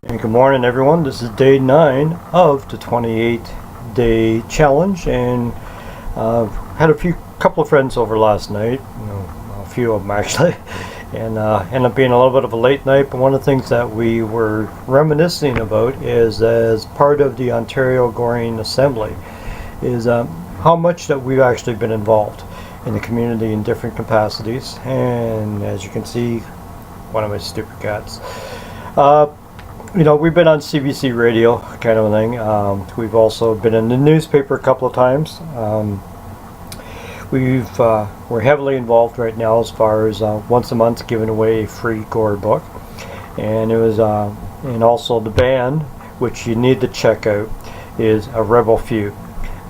And good morning, everyone. This is day 9 of the 28-day challenge, and had a couple of friends over last night. A few of them actually, and ended up being a little bit of a late night. But one of the things that we were reminiscing about is, as part of the Ontario Gorean Assembly, is how much that we've actually been involved in the community in different capacities. And as you can see, one of my stupid cats. We've been on CBC radio, kind of a thing. We've also been in the newspaper a couple of times. We're heavily involved right now as far as once a month giving away a free Gore book, and it was and also the band, which you need to check out, is a Rebel Feud.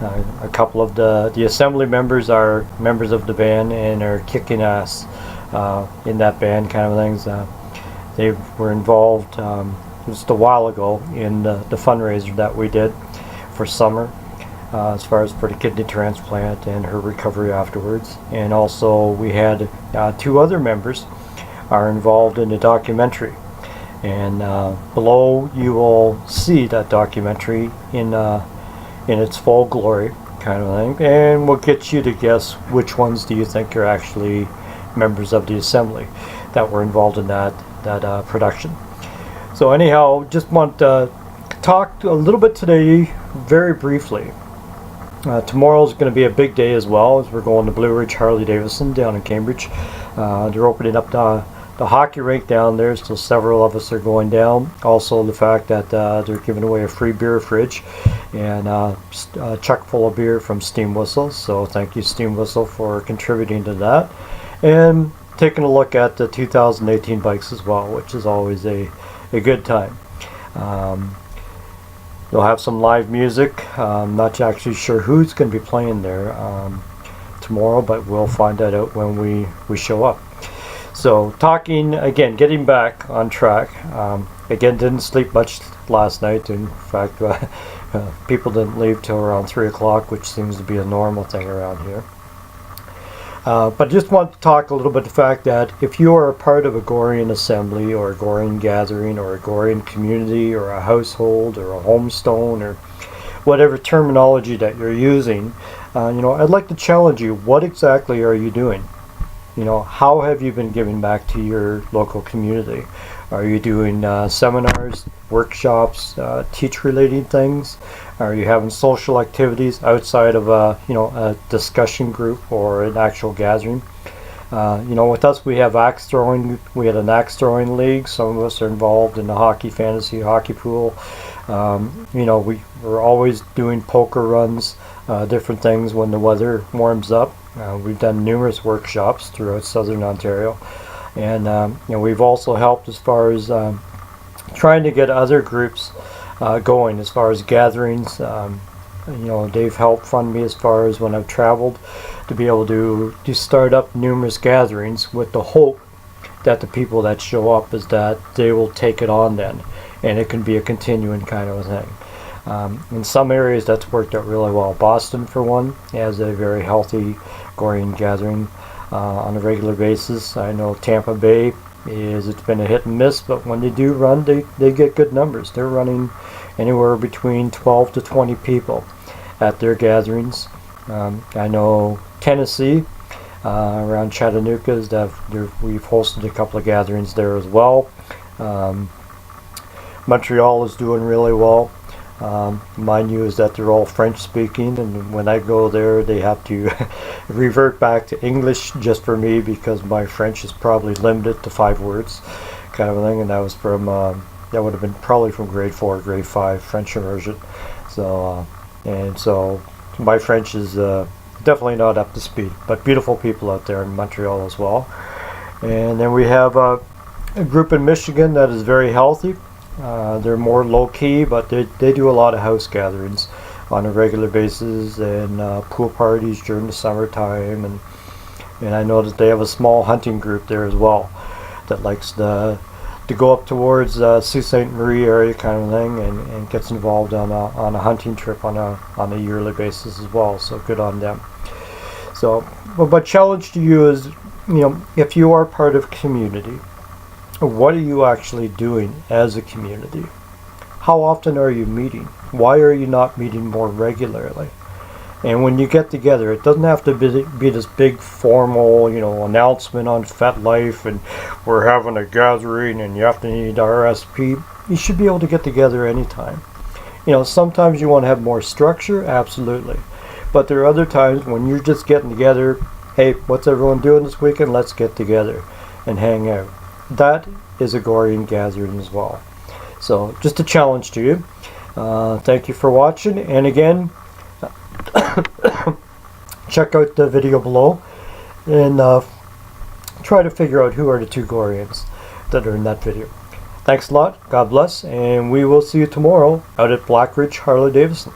A couple of the assembly members are members of the band and are kicking ass in that band, kind of things. They were involved just a while ago in the fundraiser that we did for Summer, as far as for the kidney transplant and her recovery afterwards. And also we had 2 other members are involved in the documentary, and below you will see that documentary in its full glory, kind of thing, and we'll get you to guess which ones do you think are actually members of the assembly that were involved in that production. So anyhow, just want to talk a little bit today, very briefly. Tomorrow is going to be a big day as well, as we're going to Blue Ridge Harley Davidson down in Cambridge. They're opening up the hockey rink down there, so several of us are going down. Also the fact that they're giving away a free beer fridge and a chuck full of beer from Steam Whistle. So thank you, Steam Whistle, for contributing to that. And taking a look at the 2018 bikes as well, which is always a good time. You'll have some live music. I'm not actually sure who's going to be playing there tomorrow, but we'll find that out when we show up. So talking again, getting back on track. Again, didn't sleep much last night. In fact, people didn't leave till around 3 o'clock, which seems to be a normal thing around here. But just want to talk a little bit the fact that if you are a part of a Gorean assembly or a Gorean gathering or a Gorean community or a household or a homestone or whatever terminology that you're using, I'd like to challenge you. What exactly are you doing? How have you been giving back to your local community? Are you doing seminars, workshops, teach-related things? Are you having social activities outside of a discussion group or an actual gathering? With us, we have axe throwing. We had an axe throwing league. Some of us are involved in the hockey, fantasy hockey pool. We're always doing poker runs, different things when the weather warms up. We've done numerous workshops throughout Southern Ontario. And we've also helped as far as trying to get other groups going as far as gatherings. They've helped fund me as far as when I've traveled to be able to start up numerous gatherings with the hope that the people that show up is that they will take it on then, and it can be a continuing kind of a thing. In some areas that's worked out really well. Boston, for one, has a very healthy Gorean gathering on a regular basis. I know Tampa Bay it's been a hit and miss, but when they do run, they get good numbers. They're running anywhere between 12 to 20 people at their gatherings. I know Tennessee, around Chattanooga, we've hosted a couple of gatherings there as well. Montreal is doing really well. Mind you is that they're all French speaking, and when I go there they have to revert back to English just for me, because my French is probably limited to 5 words, kind of a thing, and that was from that would have been probably from grade 4, grade 5 French immersion. So my French is definitely not up to speed, but beautiful people out there in Montreal as well. And then we have a group in Michigan that is very healthy. They're more low-key, but they do a lot of house gatherings on a regular basis, and pool parties during the summertime, and I know that they have a small hunting group there as well that likes to go up towards Sault Ste. Marie area, kind of thing, and gets involved on a hunting trip on a yearly basis as well. So good on them. So, my challenge to you is, if you are part of community, what are you actually doing as a community? How often are you meeting? Why are you not meeting more regularly? And when you get together, it doesn't have to be this big formal, announcement on FetLife and we're having a gathering and you have to need RSP. You should be able to get together anytime. Sometimes you want to have more structure, absolutely. But there are other times when you're just getting together. Hey, what's everyone doing this weekend? Let's get together and hang out. That is a Gorean gathering as well. So just a challenge to you. Thank you for watching. And again, check out the video below and try to figure out who are the two Goreans that are in that video. Thanks a lot. God bless. And we will see you tomorrow out at Black Ridge Harley Davidson.